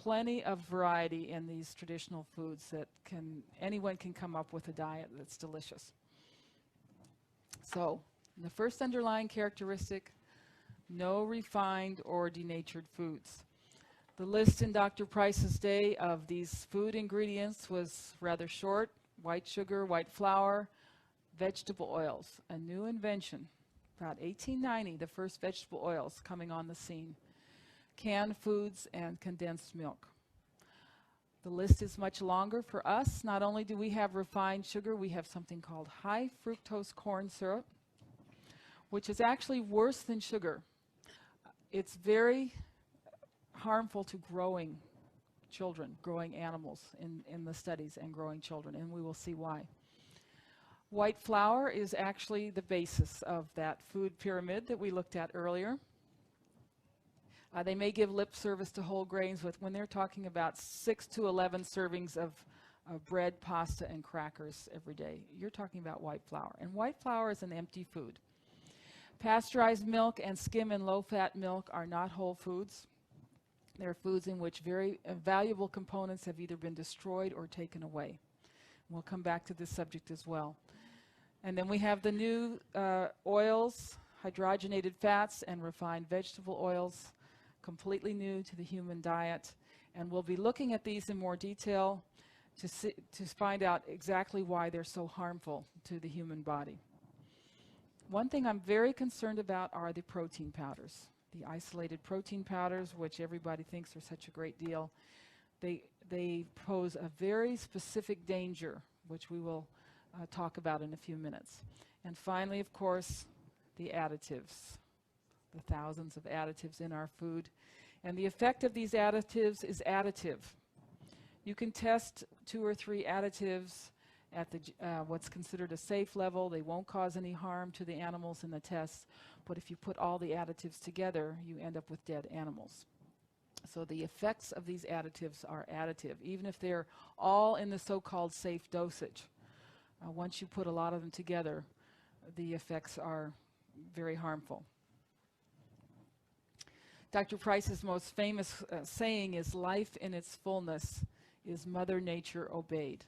plenty of variety in these traditional foods that anyone can come up with a diet that's delicious. So, the first underlying characteristic, no refined or denatured foods. The list in Dr. Price's day of these food ingredients was rather short: white sugar, white flour, vegetable oils, a new invention. About 1890, the first vegetable oils coming on the scene. Canned foods and condensed milk. The list is much longer for us. Not only do we have refined sugar, we have something called high fructose corn syrup, which is actually worse than sugar. It's very harmful to growing children, growing animals in the studies, and growing children, and we will see why. White flour is actually the basis of that food pyramid that we looked at earlier. They may give lip service to whole grains, but when they're talking about 6 to 11 servings of bread, pasta, and crackers every day, you're talking about white flour. And white flour is an empty food. Pasteurized milk and skim and low-fat milk are not whole foods. They're foods in which very valuable components have either been destroyed or taken away. We'll come back to this subject as well. And then we have the new oils, hydrogenated fats, and refined vegetable oils, completely new to the human diet. And we'll be looking at these in more detail to find out exactly why they're so harmful to the human body. One thing I'm very concerned about are the protein powders. The isolated protein powders, which everybody thinks are such a great deal. They pose a very specific danger, which we will talk about in a few minutes. And finally, of course, the additives, the thousands of additives in our food. And the effect of these additives is additive. You can test 2 or 3 additives at what's considered a safe level. They won't cause any harm to the animals in the tests, but if you put all the additives together, you end up with dead animals. So the effects of these additives are additive, even if they're all in the so-called safe dosage. Once you put a lot of them together, the effects are very harmful. Dr. Price's most famous saying is, "Life in its fullness is Mother Nature obeyed."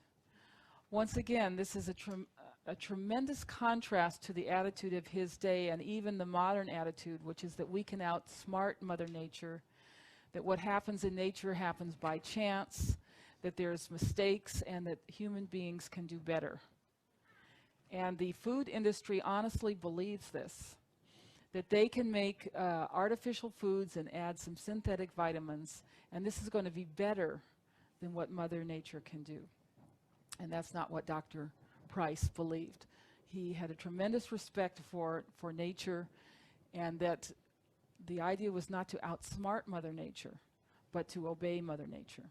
Once again, this is a tremendous contrast to the attitude of his day and even the modern attitude, which is that we can outsmart Mother Nature, that what happens in nature happens by chance, that there's mistakes, and that human beings can do better. And the food industry honestly believes this, that they can make artificial foods and add some synthetic vitamins, and this is going to be better than what Mother Nature can do. And that's not what Dr. Price believed. He had a tremendous respect for nature, and that the idea was not to outsmart Mother Nature, but to obey Mother Nature.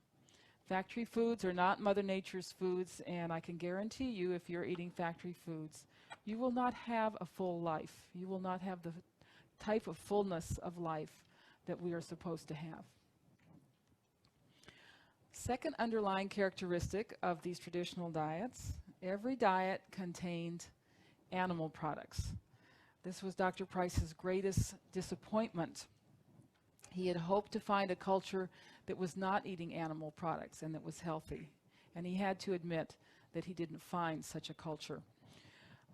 Factory foods are not Mother Nature's foods, and I can guarantee you, if you're eating factory foods, you will not have a full life. You will not have the type of fullness of life that we are supposed to have. Second underlying characteristic of these traditional diets, every diet contained animal products. This was Dr. Price's greatest disappointment. He had hoped to find a culture that was not eating animal products and that was healthy. And he had to admit that he didn't find such a culture.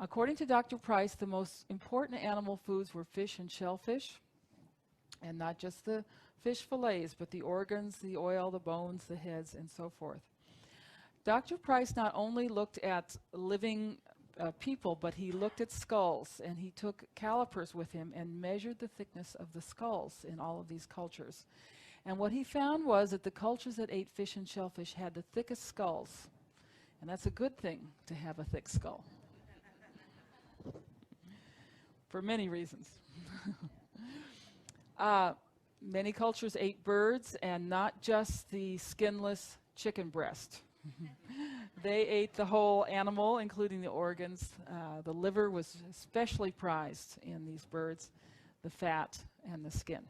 According to Dr. Price, the most important animal foods were fish and shellfish, and not just the fish fillets, but the organs, the oil, the bones, the heads, and so forth. Dr. Price not only looked at living people, but he looked at skulls, and he took calipers with him and measured the thickness of the skulls in all of these cultures. And what he found was that the cultures that ate fish and shellfish had the thickest skulls. And that's a good thing, to have a thick skull. For many reasons. Many cultures ate birds, and not just the skinless chicken breast. They ate the whole animal, including the organs. The liver was especially prized in these birds, the fat and the skin.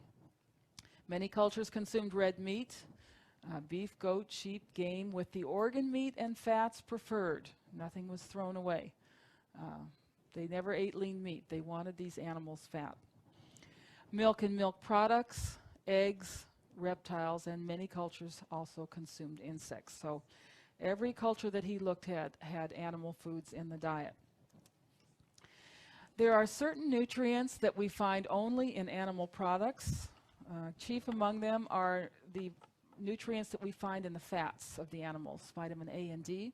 Many cultures consumed red meat, beef, goat, sheep, game, with the organ meat and fats preferred. Nothing was thrown away. They never ate lean meat. They wanted these animals fat. Milk and milk products, eggs, reptiles, and many cultures also consumed insects. So every culture that he looked at had animal foods in the diet. There are certain nutrients that we find only in animal products. Chief among them are the nutrients that we find in the fats of the animals, vitamin A and D.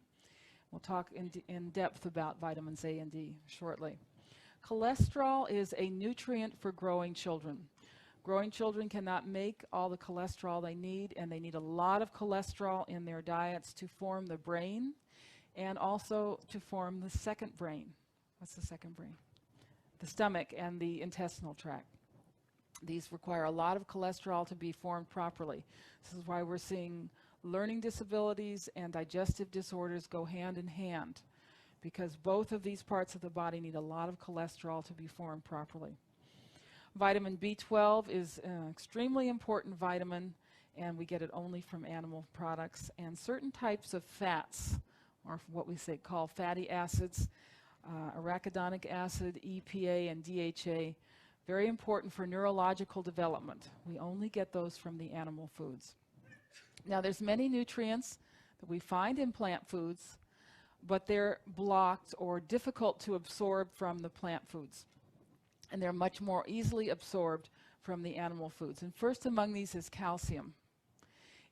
We'll talk in depth about vitamins A and D shortly. Cholesterol is a nutrient for growing children. Growing children cannot make all the cholesterol they need, and they need a lot of cholesterol in their diets to form the brain and also to form the second brain. What's the second brain? The stomach and the intestinal tract. These require a lot of cholesterol to be formed properly. This is why we're seeing learning disabilities and digestive disorders go hand in hand, because both of these parts of the body need a lot of cholesterol to be formed properly. Vitamin B12 is an extremely important vitamin, and we get it only from animal products. And certain types of fats, or what we call fatty acids, arachidonic acid, EPA, and DHA, very important for neurological development. We only get those from the animal foods. Now, there's many nutrients that we find in plant foods, but they're blocked or difficult to absorb from the plant foods. And they're much more easily absorbed from the animal foods. And first among these is calcium.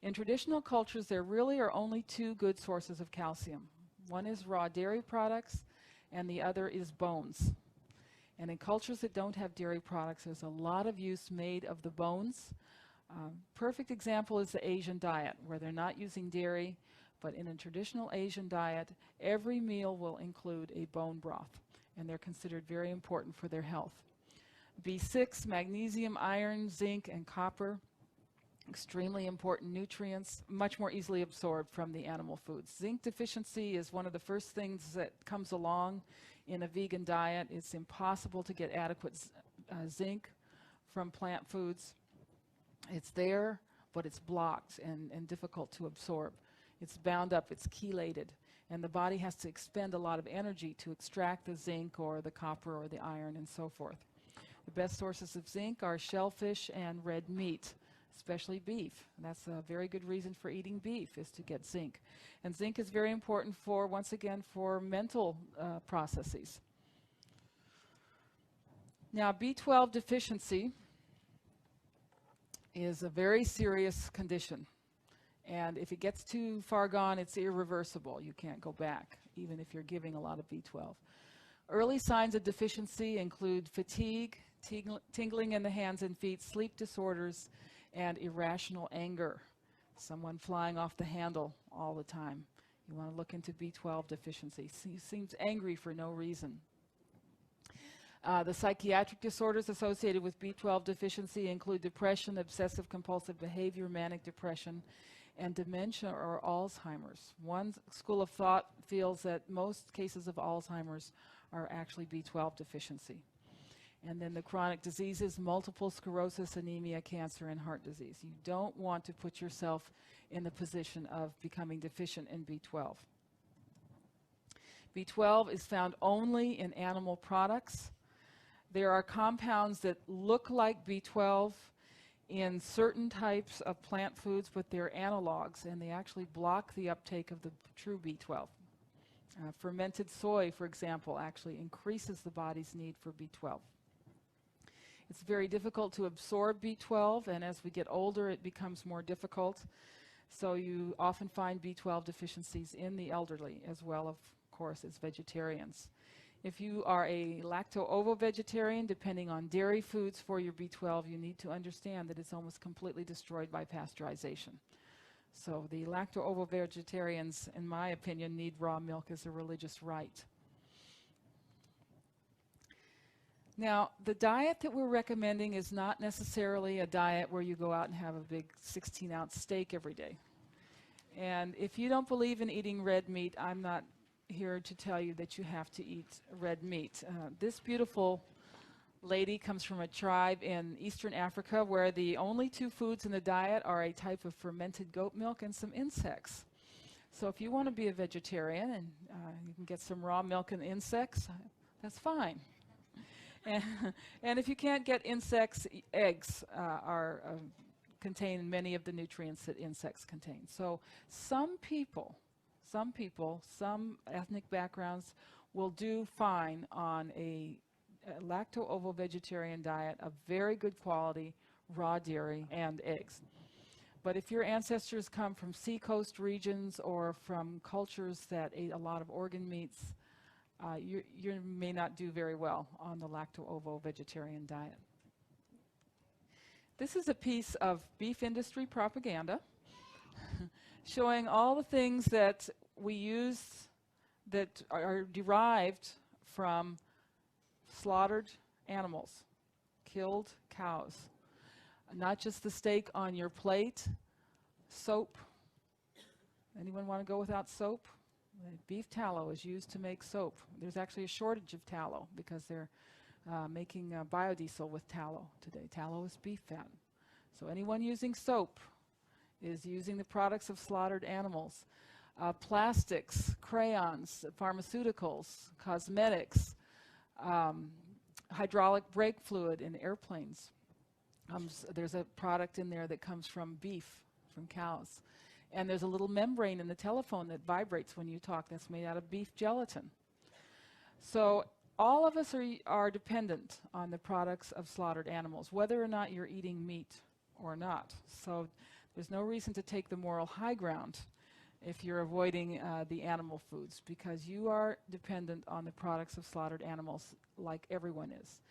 In traditional cultures, there really are only two good sources of calcium. One is raw dairy products, and the other is bones. And in cultures that don't have dairy products, there's a lot of use made of the bones. Perfect example is the Asian diet, where they're not using dairy, but in a traditional Asian diet, every meal will include a bone broth, and they're considered very important for their health. B6, magnesium, iron, zinc, and copper, extremely important nutrients, much more easily absorbed from the animal foods. Zinc deficiency is one of the first things that comes along in a vegan diet. It's impossible to get adequate zinc from plant foods. It's there, but it's blocked and difficult to absorb. It's bound up, it's chelated, and the body has to expend a lot of energy to extract the zinc or the copper or the iron and so forth. The best sources of zinc are shellfish and red meat, especially beef. And that's a very good reason for eating beef, is to get zinc. And zinc is very important for, once again, for mental processes. Now, B12 deficiency is a very serious condition. And if it gets too far gone, it's irreversible. You can't go back, even if you're giving a lot of B12. Early signs of deficiency include fatigue, tingling in the hands and feet, sleep disorders, and irrational anger. Someone flying off the handle all the time. You want to look into B12 deficiency. He seems angry for no reason. The psychiatric disorders associated with B12 deficiency include depression, obsessive compulsive behavior, manic depression, and dementia or Alzheimer's. One school of thought feels that most cases of Alzheimer's are actually B12 deficiency. And then the chronic diseases, multiple sclerosis, anemia, cancer, and heart disease. You don't want to put yourself in the position of becoming deficient in B12. B12 is found only in animal products. There are compounds that look like B12 in certain types of plant foods, but they're analogs, and they actually block the uptake of the true B12. Fermented soy, for example, actually increases the body's need for B12. It's very difficult to absorb B12, and as we get older, it becomes more difficult. So you often find B12 deficiencies in the elderly, as well, of course, as vegetarians. If you are a lacto-ovo-vegetarian, depending on dairy foods for your B12, you need to understand that it's almost completely destroyed by pasteurization. So the lacto-ovo-vegetarians, in my opinion, need raw milk as a religious rite. Now, the diet that we're recommending is not necessarily a diet where you go out and have a big 16-ounce steak every day. And if you don't believe in eating red meat, I'm not here to tell you that you have to eat red meat. This beautiful lady comes from a tribe in Eastern Africa where the only two foods in the diet are a type of fermented goat milk and some insects. So if you want to be a vegetarian and you can get some raw milk and insects, that's fine. And if you can't get insects, eggs are contain many of the nutrients that insects contain. So some people, some ethnic backgrounds will do fine on a lacto-ovo vegetarian diet of very good quality, raw dairy and eggs. But if your ancestors come from seacoast regions or from cultures that ate a lot of organ meats, you may not do very well on the lacto-ovo vegetarian diet. This is a piece of beef industry propaganda showing all the things that we use that are derived from slaughtered animals, killed cows. Not just the steak on your plate, soap. Anyone want to go without soap? Beef tallow is used to make soap. There's actually a shortage of tallow because they're making biodiesel with tallow today. Tallow is beef fat. So anyone using soap is using the products of slaughtered animals. Plastics, crayons, pharmaceuticals, cosmetics, hydraulic brake fluid in airplanes. There's a product in there that comes from beef, from cows. And there's a little membrane in the telephone that vibrates when you talk that's made out of beef gelatin. So all of us are dependent on the products of slaughtered animals, whether or not you're eating meat or not. So there's no reason to take the moral high ground if you're avoiding the animal foods, because you are dependent on the products of slaughtered animals like everyone is.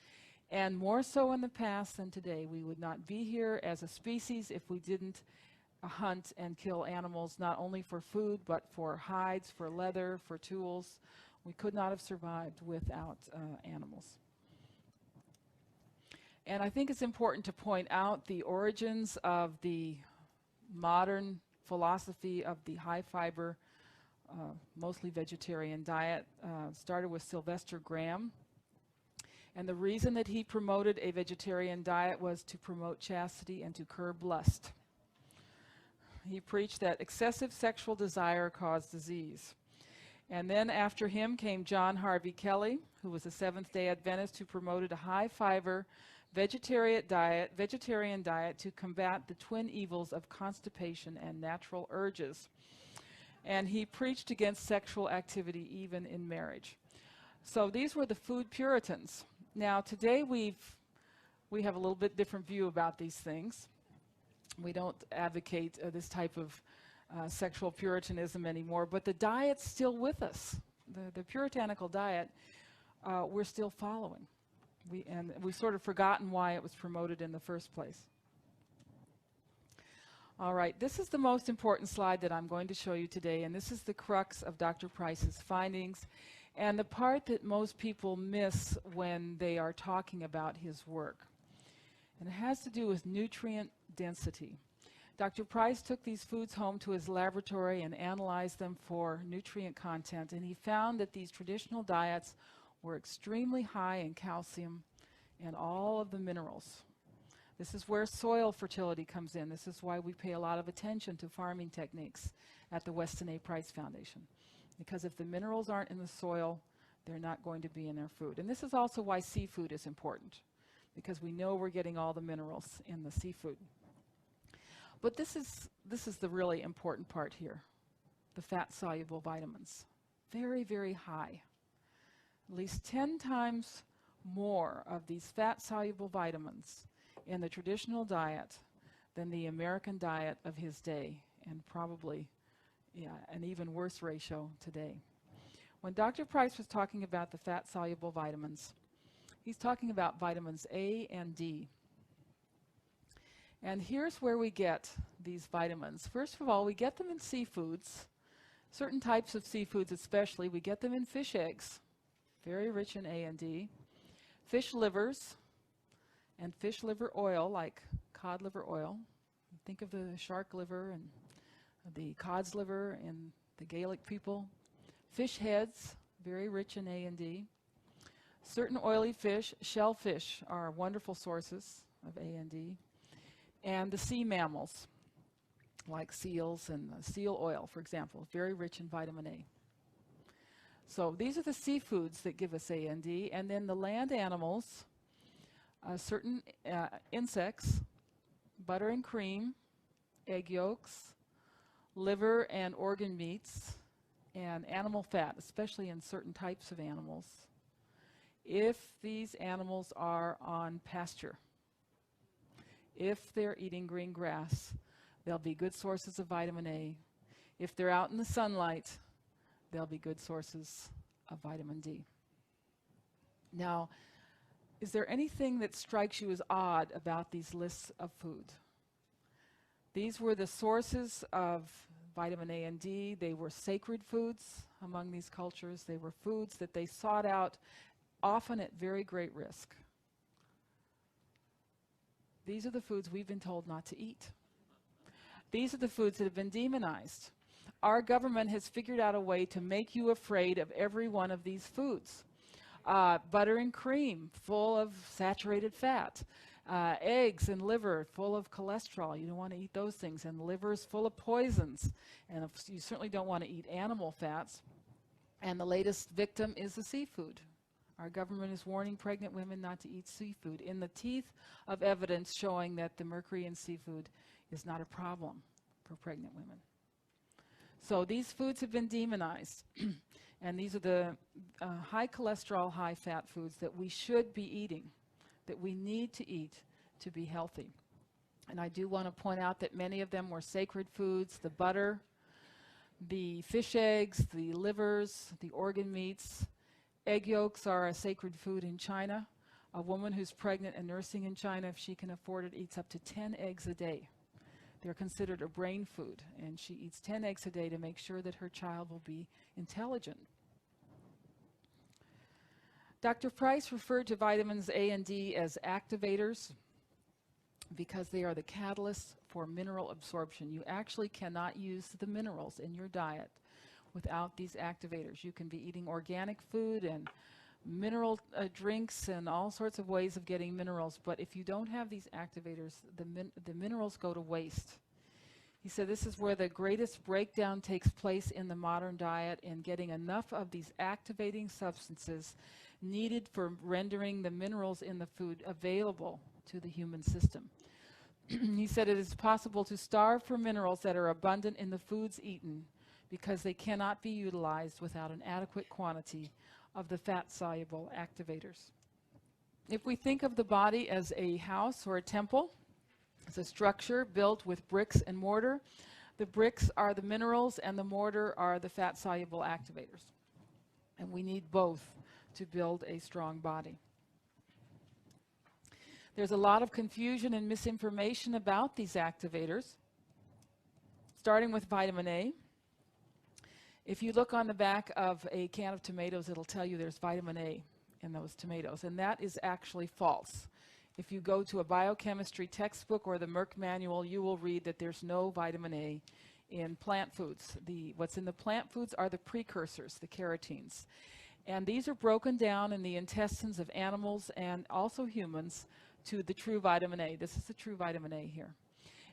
And more so in the past than today. We would not be here as a species if we didn't hunt and kill animals, not only for food, but for hides, for leather, for tools. We could not have survived without animals. And I think it's important to point out the origins of the modern philosophy of the high fiber, mostly vegetarian diet. Started with Sylvester Graham. And the reason that he promoted a vegetarian diet was to promote chastity and to curb lust. He preached that excessive sexual desire caused disease. And then after him came John Harvey Kelly, who was a Seventh-day Adventist who promoted a high-fiber vegetarian diet to combat the twin evils of constipation and natural urges. And he preached against sexual activity even in marriage. So these were the food Puritans. Now today we have a little bit different view about these things. We don't advocate this type of sexual Puritanism anymore, but the diet's still with us. The puritanical diet, we're still following. We've sort of forgotten why it was promoted in the first place. All right, this is the most important slide that I'm going to show you today, and this is the crux of Dr. Price's findings, and the part that most people miss when they are talking about his work. And it has to do with nutrient density. Dr. Price took these foods home to his laboratory and analyzed them for nutrient content, and he found that these traditional diets were extremely high in calcium and all of the minerals. This is where soil fertility comes in. This is why we pay a lot of attention to farming techniques at the Weston A. Price Foundation. Because if the minerals aren't in the soil, they're not going to be in their food. And this is also why seafood is important, because we know we're getting all the minerals in the seafood. But this is the really important part here, the fat-soluble vitamins. Very, very high. At least 10 times more of these fat-soluble vitamins in the traditional diet than the American diet of his day, and probably an even worse ratio today. When Dr. Price was talking about the fat-soluble vitamins, he's talking about vitamins A and D. And here's where we get these vitamins. First of all, we get them in seafoods, certain types of seafoods especially. We get them in fish eggs, very rich in A and D, fish livers, and fish liver oil, like cod liver oil. Think of the shark liver and the cod's liver in the Gaelic people. Fish heads, very rich in A and D. Certain oily fish, shellfish, are wonderful sources of A and D. And the sea mammals, like seals and seal oil, for example, very rich in vitamin A. So these are the seafoods that give us A and D. And then the land animals, certain insects, butter and cream, egg yolks, liver and organ meats, and animal fat, especially in certain types of animals, if these animals are on pasture. If they're eating green grass, they'll be good sources of vitamin A. If they're out in the sunlight, they'll be good sources of vitamin D. Now, is there anything that strikes you as odd about these lists of food? These were the sources of vitamin A and D. They were sacred foods among these cultures. They were foods that they sought out, often at very great risk. These are the foods we've been told not to eat. These are the foods that have been demonized. Our government has figured out a way to make you afraid of every one of these foods. Butter and cream, full of saturated fat. Eggs and liver, full of cholesterol. You don't want to eat those things. And liver is full of poisons. And you certainly don't want to eat animal fats. And the latest victim is the seafood. Our government is warning pregnant women not to eat seafood in the teeth of evidence showing that the mercury in seafood is not a problem for pregnant women. So these foods have been demonized. And these are the high cholesterol, high fat foods that we should be eating, that we need to eat to be healthy. And I do want to point out that many of them were sacred foods: the butter, the fish eggs, the livers, the organ meats. Egg yolks are a sacred food in China. A woman who's pregnant and nursing in China, if she can afford it, eats up to 10 eggs a day. They're considered a brain food, and she eats 10 eggs a day to make sure that her child will be intelligent. Dr. Price referred to vitamins A and D as activators because they are the catalysts for mineral absorption. You actually cannot use the minerals in your diet without these activators. You can be eating organic food and mineral drinks and all sorts of ways of getting minerals, but if you don't have these activators, the minerals go to waste. He said this is where the greatest breakdown takes place in the modern diet, in getting enough of these activating substances needed for rendering the minerals in the food available to the human system. He said it is possible to starve for minerals that are abundant in the foods eaten because they cannot be utilized without an adequate quantity of the fat-soluble activators. If we think of the body as a house or a temple, it's a structure built with bricks and mortar. The bricks are the minerals and the mortar are the fat-soluble activators. And we need both to build a strong body. There's a lot of confusion and misinformation about these activators, starting with vitamin A. If you look on the back of a can of tomatoes, it'll tell you there's vitamin A in those tomatoes, and that is actually false. If you go to a biochemistry textbook or the Merck manual, you will read that there's no vitamin A in plant foods. What's in the plant foods are the precursors, the carotenes. And these are broken down in the intestines of animals and also humans to the true vitamin A. This is the true vitamin A here.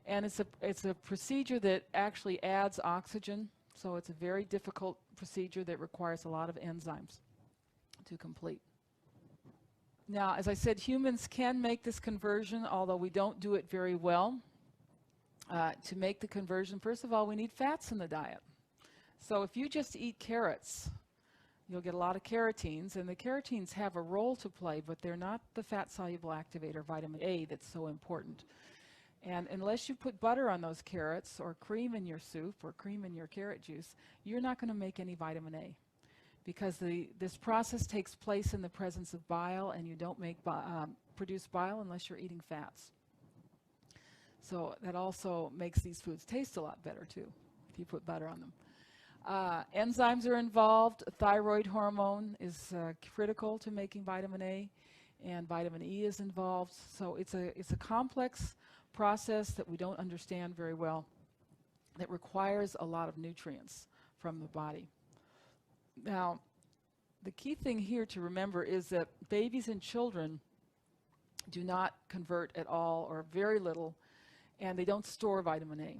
And it's a procedure that actually adds oxygen. So it's a very difficult procedure that requires a lot of enzymes to complete. Now, as I said, humans can make this conversion, although we don't do it very well. To make the conversion, first of all, we need fats in the diet. So if you just eat carrots, you'll get a lot of carotenes, and the carotenes have a role to play, but they're not the fat-soluble activator, vitamin A, that's so important. And unless you put butter on those carrots or cream in your soup or cream in your carrot juice, you're not going to make any vitamin A, because this process takes place in the presence of bile, and you don't produce bile unless you're eating fats. So that also makes these foods taste a lot better too, if you put butter on them. Enzymes are involved. Thyroid hormone is critical to making vitamin A, and vitamin E is involved. So it's a complex process that we don't understand very well, that requires a lot of nutrients from the body. Now, the key thing here to remember is that babies and children do not convert at all or very little, and they don't store vitamin A.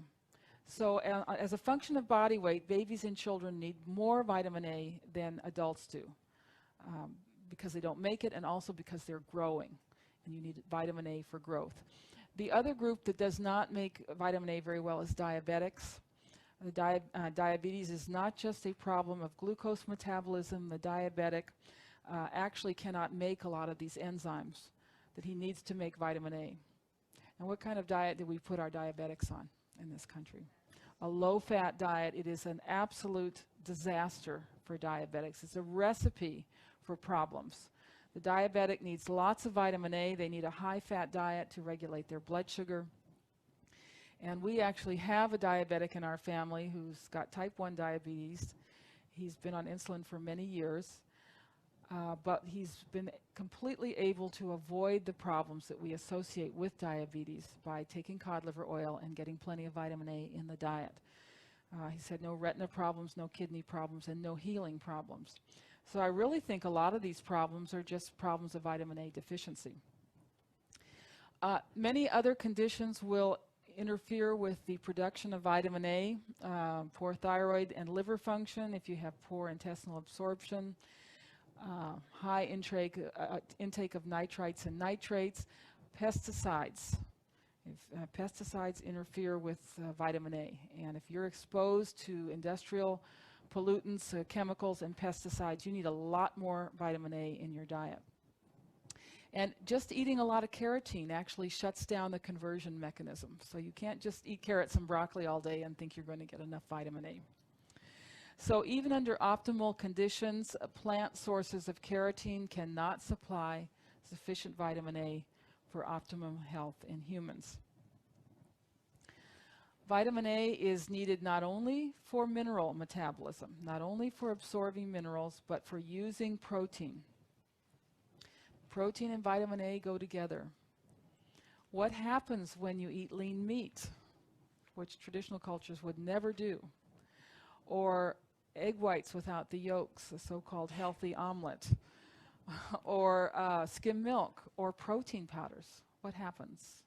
So as a function of body weight, babies and children need more vitamin A than adults do, because they don't make it, and also because they're growing, and you need vitamin A for growth. The other group that does not make vitamin A very well is diabetics. Diabetes is not just a problem of glucose metabolism. The diabetic actually cannot make a lot of these enzymes that he needs to make vitamin A. And what kind of diet do we put our diabetics on in this country? A low-fat diet. It is an absolute disaster for diabetics. It's a recipe for problems. The diabetic needs lots of vitamin A. They need a high-fat diet to regulate their blood sugar. And we actually have a diabetic in our family who's got type 1 diabetes. He's been on insulin for many years, but he's been completely able to avoid the problems that we associate with diabetes by taking cod liver oil and getting plenty of vitamin A in the diet. He's had no retina problems, no kidney problems, and no healing problems. So I really think a lot of these problems are just problems of vitamin A deficiency. Many other conditions will interfere with the production of vitamin A, poor thyroid and liver function, if you have poor intestinal absorption, high intake of nitrites and nitrates, pesticides. If pesticides interfere with vitamin A, and if you're exposed to industrial pollutants, chemicals, and pesticides, you need a lot more vitamin A in your diet. And just eating a lot of carotene actually shuts down the conversion mechanism. So you can't just eat carrots and broccoli all day and think you're going to get enough vitamin A. So even under optimal conditions, plant sources of carotene cannot supply sufficient vitamin A for optimum health in humans. Vitamin A is needed not only for mineral metabolism, not only for absorbing minerals, but for using protein. Protein and vitamin A go together. What happens when you eat lean meat, which traditional cultures would never do, or egg whites without the yolks, a so-called healthy omelet, or skim milk, or protein powders? What happens?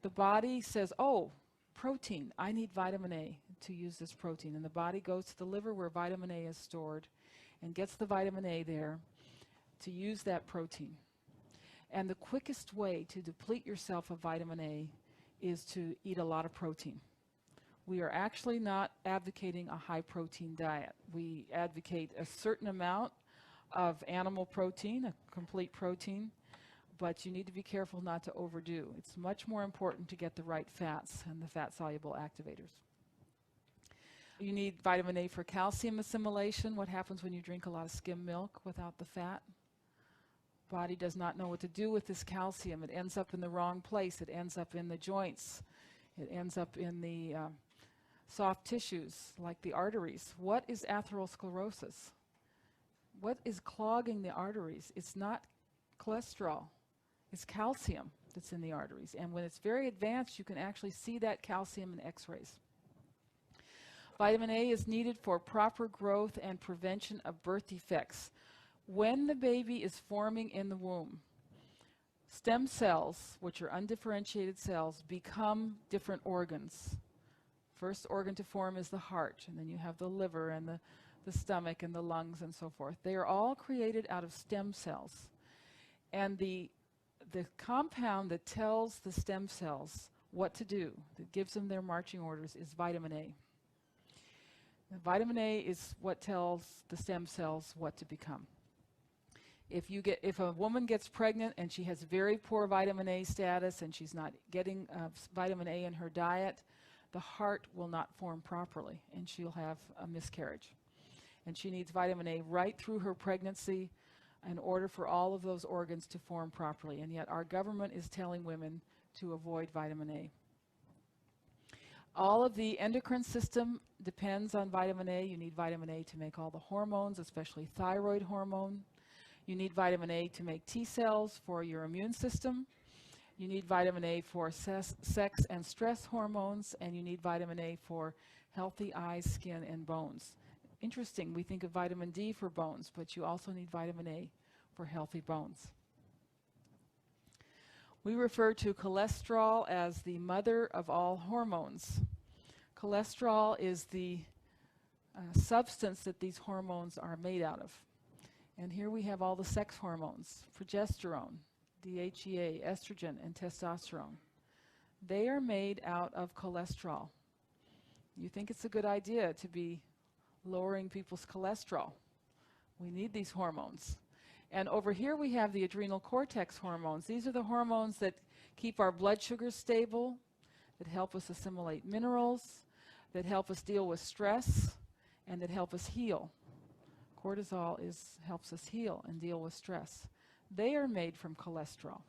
The body says, oh, protein, I need vitamin A to use this protein. And the body goes to the liver where vitamin A is stored and gets the vitamin A there to use that protein. And the quickest way to deplete yourself of vitamin A is to eat a lot of protein. We are actually not advocating a high protein diet. We advocate a certain amount of animal protein, a complete protein, but you need to be careful not to overdo. It's much more important to get the right fats and the fat-soluble activators. You need vitamin A for calcium assimilation. What happens when you drink a lot of skim milk without the fat? Body does not know what to do with this calcium. It ends up in the wrong place. It ends up in the joints. It ends up in the soft tissues like the arteries. What is atherosclerosis? What is clogging the arteries? It's not cholesterol. It's calcium that's in the arteries. And when it's very advanced, you can actually see that calcium in x-rays. Vitamin A is needed for proper growth and prevention of birth defects. When the baby is forming in the womb, stem cells, which are undifferentiated cells, become different organs. First organ to form is the heart, and then you have the liver and the stomach and the lungs and so forth. They are all created out of stem cells. And the compound that tells the stem cells what to do, that gives them their marching orders, is vitamin A. And vitamin A is what tells the stem cells what to become. If a woman gets pregnant and she has very poor vitamin A status and she's not getting vitamin A in her diet, the heart will not form properly and she'll have a miscarriage. And she needs vitamin A right through her pregnancy in order for all of those organs to form properly. And yet our government is telling women to avoid vitamin A. All of the endocrine system depends on vitamin A. You need vitamin A to make all the hormones, especially thyroid hormone. You need vitamin A to make T cells for your immune system. You need vitamin A for sex and stress hormones, and you need vitamin A for healthy eyes, skin, and bones. Interesting, we think of vitamin D for bones, but you also need vitamin A for healthy bones. We refer to cholesterol as the mother of all hormones. Cholesterol is the substance that these hormones are made out of. And here we have all the sex hormones: progesterone, DHEA, estrogen, and testosterone. They are made out of cholesterol. You think it's a good idea to be lowering people's cholesterol. We need these hormones. And over here we have the adrenal cortex hormones. These are the hormones that keep our blood sugars stable, that help us assimilate minerals, that help us deal with stress, and that help us heal. Cortisol helps us heal and deal with stress. They are made from cholesterol.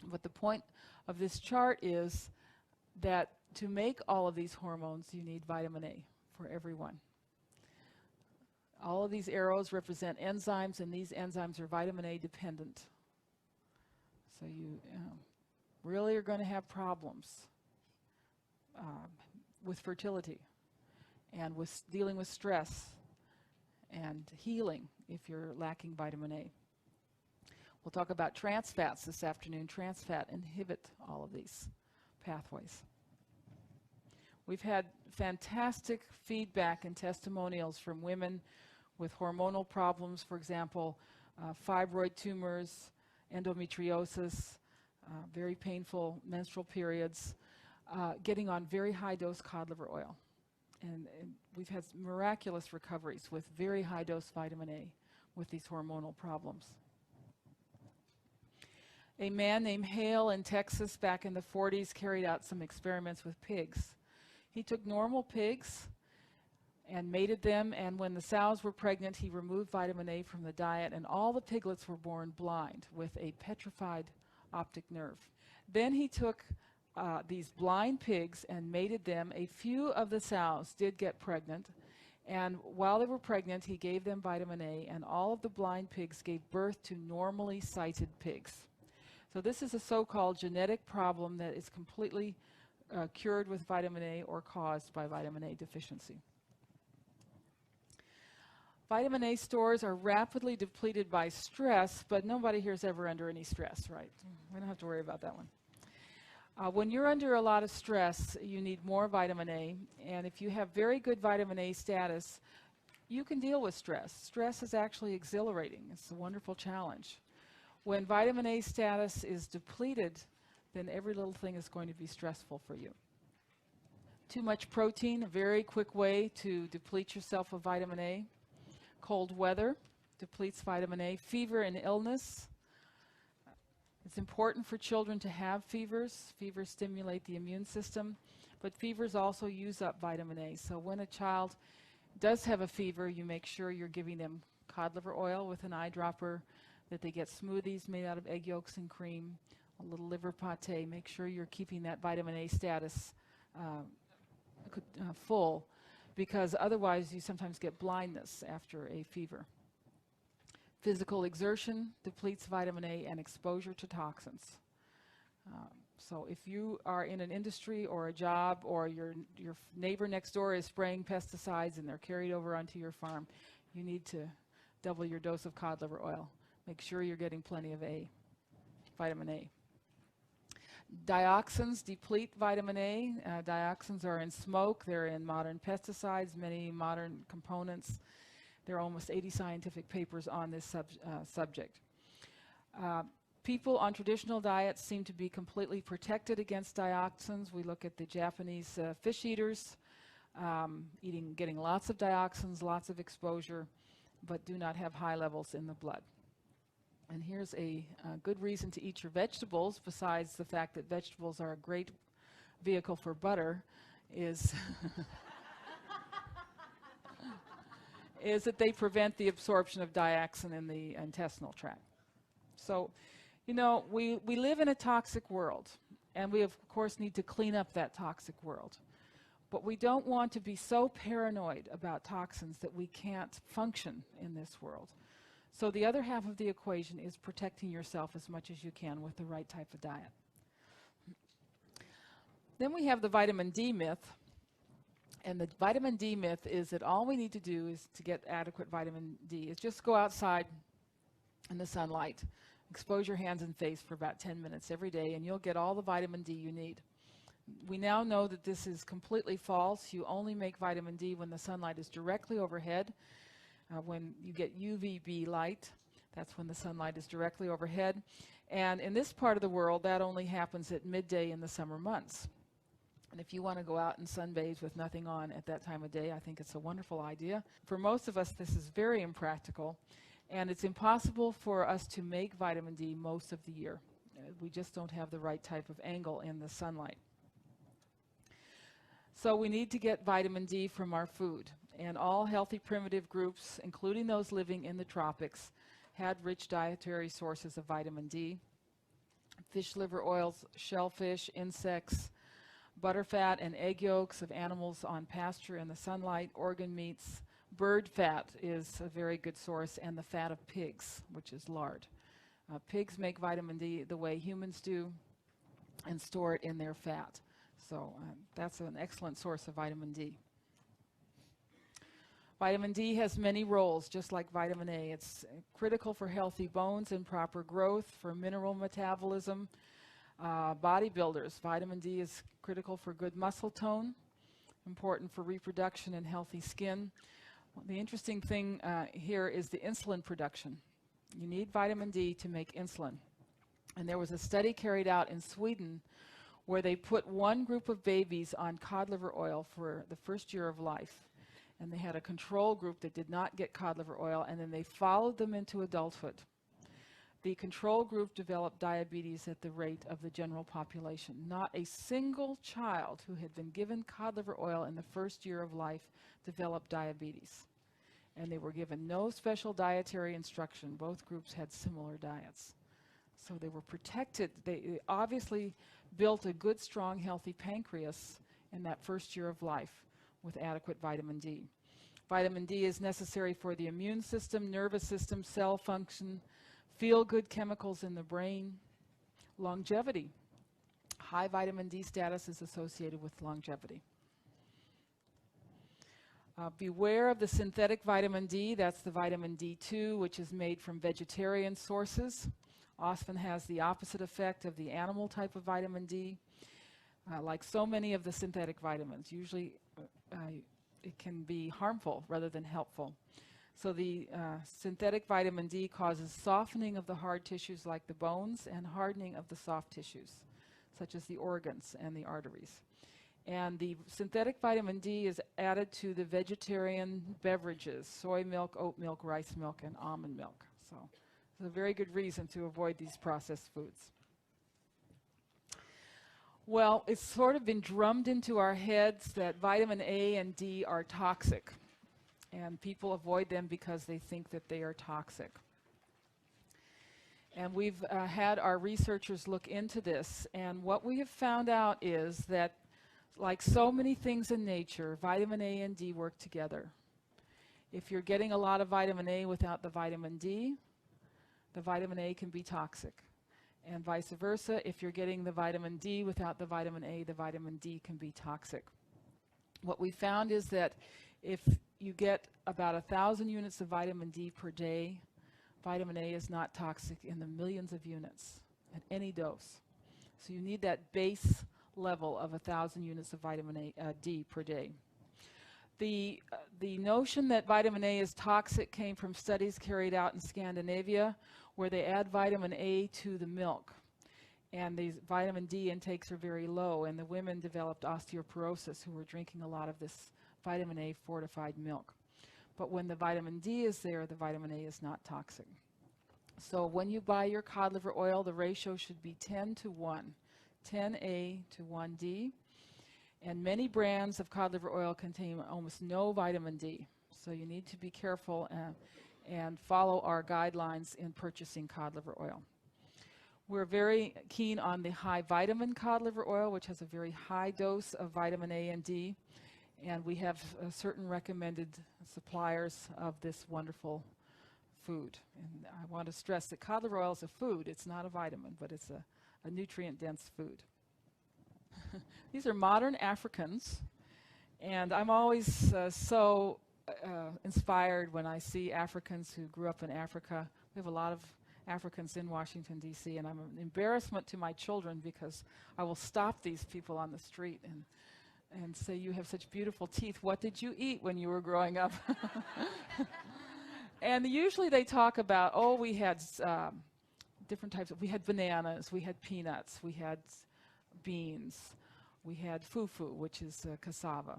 But the point of this chart is that to make all of these hormones, you need vitamin A for everyone. All of these arrows represent enzymes, and these enzymes are vitamin A dependent. So you really are going to have problems with fertility and with dealing with stress and healing if you're lacking vitamin A. We'll talk about trans fats this afternoon. Trans fat inhibit all of these pathways. We've had fantastic feedback and testimonials from women with hormonal problems, for example, fibroid tumors, endometriosis, very painful menstrual periods, getting on very high-dose cod liver oil. And we've had miraculous recoveries with very high-dose vitamin A with these hormonal problems. A man named Hale in Texas back in the 40s carried out some experiments with pigs. He took normal pigs and mated them, and when the sows were pregnant, he removed vitamin A from the diet, and all the piglets were born blind with a petrified optic nerve. Then he took these blind pigs and mated them. A few of the sows did get pregnant, and while they were pregnant, he gave them vitamin A, and all of the blind pigs gave birth to normally sighted pigs. So this is a so-called genetic problem that is completely cured with vitamin A or caused by vitamin A deficiency. Vitamin A stores are rapidly depleted by stress, but nobody here is ever under any stress, right? We don't have to worry about that one. When you're under a lot of stress, you need more vitamin A, and if you have very good vitamin A status, you can deal with stress. Stress is actually exhilarating. It's a wonderful challenge. When vitamin A status is depleted, then every little thing is going to be stressful for you. Too much protein, a very quick way to deplete yourself of vitamin A. Cold weather depletes vitamin A. Fever and illness. It's important for children to have fevers. Fevers stimulate the immune system, but fevers also use up vitamin A. So when a child does have a fever, you make sure you're giving them cod liver oil with an eyedropper, that they get smoothies made out of egg yolks and cream, a little liver pate. Make sure you're keeping that vitamin A status full, because otherwise you sometimes get blindness after a fever. Physical exertion depletes vitamin A, and exposure to toxins. So if you are in an industry or a job, or your neighbor next door is spraying pesticides and they're carried over onto your farm, you need to double your dose of cod liver oil. Make sure you're getting plenty of vitamin A. Dioxins deplete vitamin A. Dioxins are in smoke. They're in modern pesticides, many modern components. There are almost 80 scientific papers on this subject. People on traditional diets seem to be completely protected against dioxins. We look at the Japanese fish eaters, getting lots of dioxins, lots of exposure, but do not have high levels in the blood. And here's a good reason to eat your vegetables, besides the fact that vegetables are a great vehicle for butter, is is that they prevent the absorption of dioxin in the intestinal tract. So, you know, we live in a toxic world, and we of course need to clean up that toxic world. But we don't want to be so paranoid about toxins that we can't function in this world. So the other half of the equation is protecting yourself as much as you can with the right type of diet. Then we have the vitamin D myth. And the vitamin D myth is that all we need to do is to get adequate vitamin D is just go outside in the sunlight, expose your hands and face for about 10 minutes every day, and you'll get all the vitamin D you need. We now know that this is completely false. You only make vitamin D when the sunlight is directly overhead. When you get UVB light, that's when the sunlight is directly overhead. And in this part of the world, that only happens at midday in the summer months. And if you want to go out and sunbathe with nothing on at that time of day, I think it's a wonderful idea. For most of us, this is very impractical, and it's impossible for us to make vitamin D most of the year. We just don't have the right type of angle in the sunlight. So we need to get vitamin D from our food. And all healthy primitive groups, including those living in the tropics, had rich dietary sources of vitamin D. Fish liver oils, shellfish, insects, butterfat and egg yolks of animals on pasture in the sunlight, organ meats. Bird fat is a very good source, and the fat of pigs, which is lard. Pigs make vitamin D the way humans do and store it in their fat. So that's an excellent source of vitamin D. Vitamin D has many roles, just like vitamin A. It's critical for healthy bones and proper growth, for mineral metabolism. Bodybuilders, vitamin D is critical for good muscle tone, important for reproduction and healthy skin. The interesting thing here is the insulin production. You need vitamin D to make insulin. And there was a study carried out in Sweden where they put one group of babies on cod liver oil for the first year of life. And they had a control group that did not get cod liver oil, and then they followed them into adulthood. The control group developed diabetes at the rate of the general population. Not a single child who had been given cod liver oil in the first year of life developed diabetes. And they were given no special dietary instruction. Both groups had similar diets. So they were protected. They obviously built a good, strong, healthy pancreas in that first year of life with adequate vitamin D. Vitamin D is necessary for the immune system, nervous system, cell function, feel-good chemicals in the brain, longevity. High vitamin D status is associated with longevity. Beware of the synthetic vitamin D. That's the vitamin D2, which is made from vegetarian sources. Often has the opposite effect of the animal type of vitamin D. Like so many of the synthetic vitamins, usually it can be harmful rather than helpful. So the synthetic vitamin D causes softening of the hard tissues like the bones and hardening of the soft tissues, such as the organs and the arteries. And the synthetic vitamin D is added to the vegetarian beverages, soy milk, oat milk, rice milk, and almond milk. So it's a very good reason to avoid these processed foods. Well, it's sort of been drummed into our heads that vitamin A and D are toxic. And people avoid them because they think that they are toxic. And we've had our researchers look into this. And what we have found out is that, like so many things in nature, vitamin A and D work together. If you're getting a lot of vitamin A without the vitamin D, the vitamin A can be toxic. And vice versa, if you're getting the vitamin D without the vitamin A, the vitamin D can be toxic. What we found is that if you get about 1,000 units of vitamin D per day, vitamin A is not toxic in the millions of units at any dose. So you need that base level of 1,000 units of vitamin D per day. The notion that vitamin A is toxic came from studies carried out in Scandinavia where they add vitamin A to the milk. And these vitamin D intakes are very low, and the women developed osteoporosis who were drinking a lot of this vitamin A fortified milk. But when the vitamin D is there, the vitamin A is not toxic. So when you buy your cod liver oil, the ratio should be 10 to 1, 10 A to 1 D. And many brands of cod liver oil contain almost no vitamin D. So you need to be careful and follow our guidelines in purchasing cod liver oil. We're very keen on the high vitamin cod liver oil, which has a very high dose of vitamin A and D. And we have certain recommended suppliers of this wonderful food. And I want to stress that cod liver oil is a food. It's not a vitamin, but it's a nutrient-dense food. These are modern Africans. And I'm always so inspired when I see Africans who grew up in Africa. We have a lot of Africans in Washington, D.C., and I'm an embarrassment to my children because I will stop these people on the street and say, you have such beautiful teeth. What did you eat when you were growing up? And usually they talk about, oh, we had different types of, we had bananas, we had peanuts, we had beans, we had fufu, which is cassava.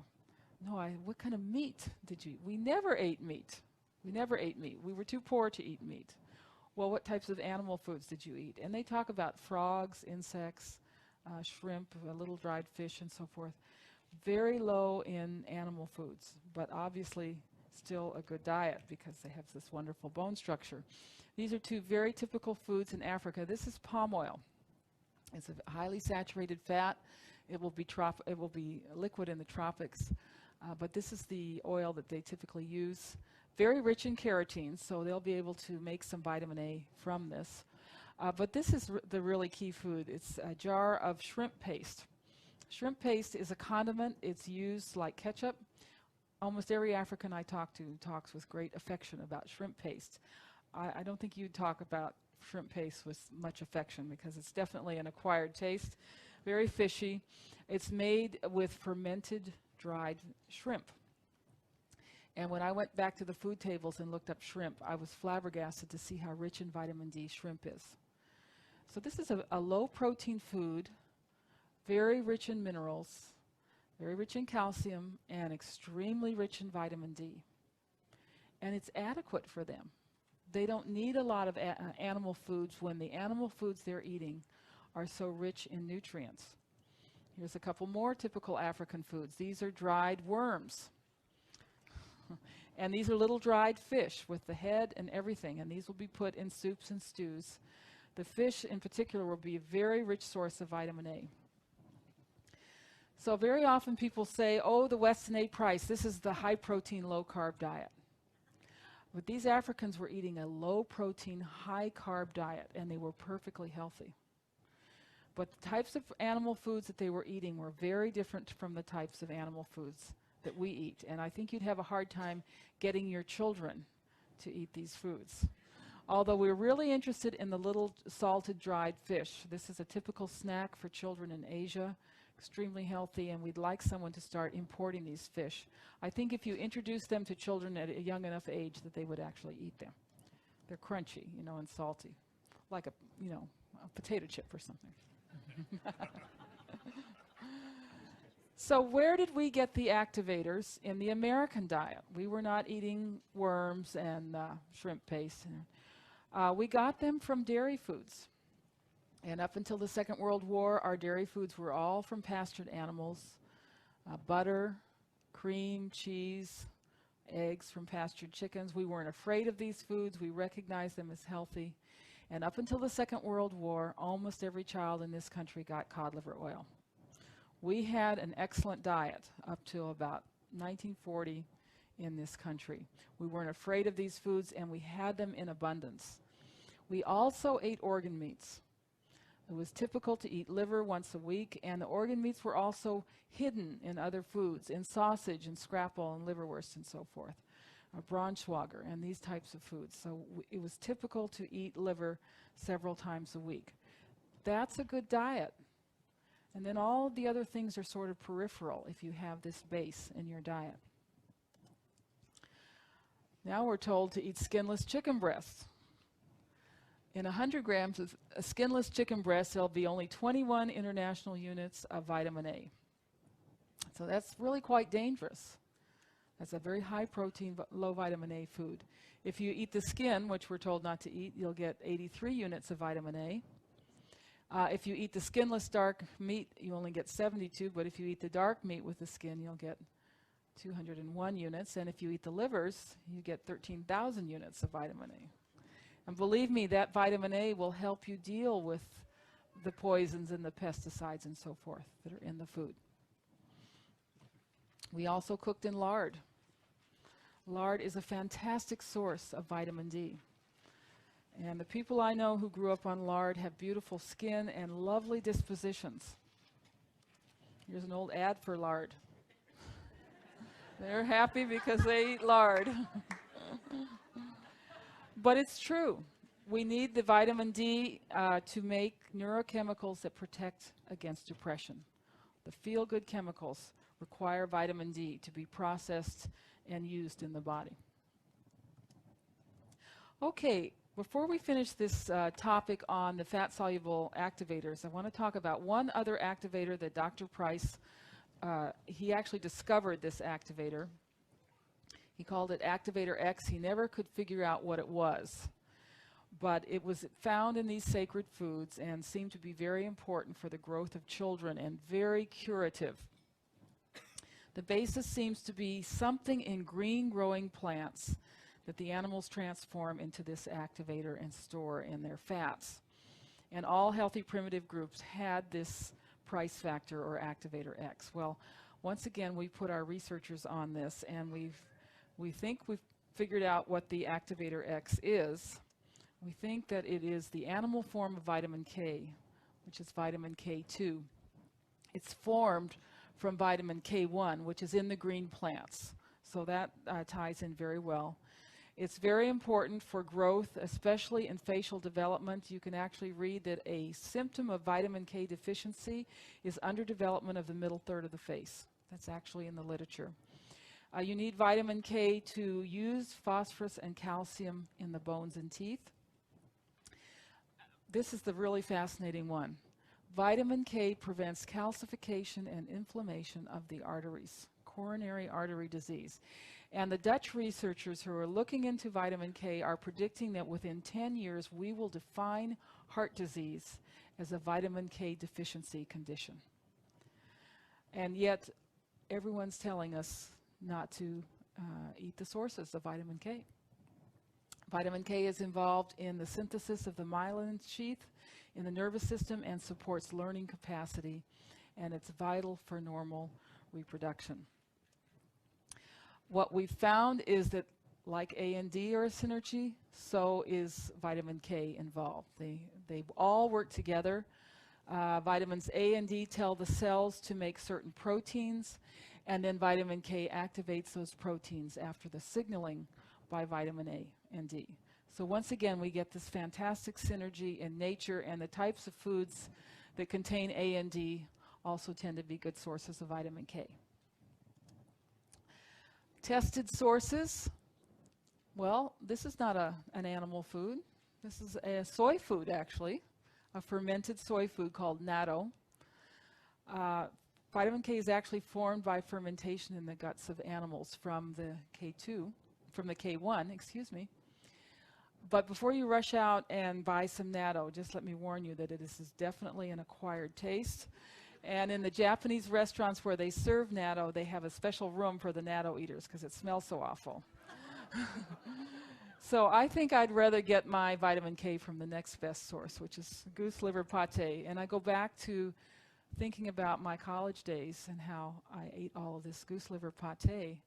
No, what kind of meat did you eat? We never ate meat. We never ate meat. We were too poor to eat meat. Well, what types of animal foods did you eat? And they talk about frogs, insects, shrimp, a little dried fish, and so forth. Very low in animal foods, but obviously still a good diet because they have this wonderful bone structure. These are two very typical foods in Africa. This is palm oil. It's a highly saturated fat. It will be liquid in the tropics, but this is the oil that they typically use. Very rich in carotene, so they'll be able to make some vitamin A from this. But this is the really key food. It's a jar of shrimp paste. Shrimp paste is a condiment. It's used like ketchup. Almost every African I talk to talks with great affection about shrimp paste. I don't think you'd talk about shrimp paste with much affection because it's definitely an acquired taste. Very fishy. It's made with fermented dried shrimp. And when I went back to the food tables and looked up shrimp, I was flabbergasted to see how rich in vitamin D shrimp is. So this is a low-protein food, very rich in minerals, very rich in calcium, and extremely rich in vitamin D. And it's adequate for them. They don't need a lot of animal foods when the animal foods they're eating are so rich in nutrients. Here's a couple more typical African foods. These are dried worms. And these are little dried fish with the head and everything, and these will be put in soups and stews. The fish in particular will be a very rich source of vitamin A. So very often people say, oh, the Weston A price, this is the high-protein, low-carb diet. But these Africans were eating a low-protein, high-carb diet, and they were perfectly healthy. But the types of animal foods that they were eating were very different from the types of animal foods that we eat. And I think you'd have a hard time getting your children to eat these foods. Although we're really interested in the little salted dried fish. This is a typical snack for children in Asia, extremely healthy, and we'd like someone to start importing these fish. I think if you introduce them to children at a young enough age that they would actually eat them. They're crunchy, and salty, like a potato chip or something. So where did we get the activators in the American diet? We were not eating worms and shrimp paste. We got them from dairy foods. And up until the Second World War, our dairy foods were all from pastured animals. Butter, cream, cheese, eggs from pastured chickens. We weren't afraid of these foods. We recognized them as healthy. And up until the Second World War, almost every child in this country got cod liver oil. We had an excellent diet up to about 1940 in this country. We weren't afraid of these foods, and we had them in abundance. We also ate organ meats. It was typical to eat liver once a week, and the organ meats were also hidden in other foods, in sausage and scrapple and liverwurst and so forth, Braunschweiger and these types of foods. So it was typical to eat liver several times a week. That's a good diet. And then all the other things are sort of peripheral if you have this base in your diet. Now we're told to eat skinless chicken breasts. In 100 grams of a skinless chicken breast, there'll be only 21 international units of vitamin A. So that's really quite dangerous. That's a very high protein, low vitamin A food. If you eat the skin, which we're told not to eat, you'll get 83 units of vitamin A. If you eat the skinless dark meat, you only get 72, but if you eat the dark meat with the skin, you'll get 201 units. And if you eat the livers, you get 13,000 units of vitamin A. And believe me, that vitamin A will help you deal with the poisons and the pesticides and so forth that are in the food. We also cooked in lard. Lard is a fantastic source of vitamin D. And the people I know who grew up on lard have beautiful skin and lovely dispositions. Here's an old ad for lard. They're happy because they eat lard. But it's true. We need the vitamin D to make neurochemicals that protect against depression. The feel-good chemicals require vitamin D to be processed and used in the body. Okay. Before we finish this topic on the fat-soluble activators, I want to talk about one other activator that Dr. Price, he actually discovered this activator. He called it activator X. He never could figure out what it was, but it was found in these sacred foods and seemed to be very important for the growth of children and very curative. The basis seems to be something in green growing plants that the animals transform into this activator and store in their fats. And all healthy primitive groups had this price factor or activator X. Well, once again, we put our researchers on this, and we think we've figured out what the activator X is. We think that it is the animal form of vitamin K, which is vitamin K2. It's formed from vitamin K1, which is in the green plants. So that ties in very well. It's very important for growth, especially in facial development. You can actually read that a symptom of vitamin K deficiency is underdevelopment of the middle third of the face. That's actually in the literature. You need vitamin K to use phosphorus and calcium in the bones and teeth. This is the really fascinating one. Vitamin K prevents calcification and inflammation of the arteries, coronary artery disease. And the Dutch researchers who are looking into vitamin K are predicting that within 10 years we will define heart disease as a vitamin K deficiency condition. And yet everyone's telling us not to eat the sources of vitamin K. Vitamin K is involved in the synthesis of the myelin sheath in the nervous system and supports learning capacity, and it's vital for normal reproduction. What we've found is that like A and D are a synergy, so is vitamin K involved. They all work together. Vitamins A and D tell the cells to make certain proteins, and then vitamin K activates those proteins after the signaling by vitamin A and D. So once again, we get this fantastic synergy in nature, and the types of foods that contain A and D also tend to be good sources of vitamin K. Tested sources. Well, this is not an animal food. This is a soy food, actually, a fermented soy food called natto. Vitamin K is actually formed by fermentation in the guts of animals from the K1, excuse me. But before you rush out and buy some natto, just let me warn you that this is definitely an acquired taste. And in the Japanese restaurants where they serve natto, they have a special room for the natto eaters because it smells so awful. So I think I'd rather get my vitamin K from the next best source, which is goose liver pate. And I go back to thinking about my college days and how I ate all of this goose liver pate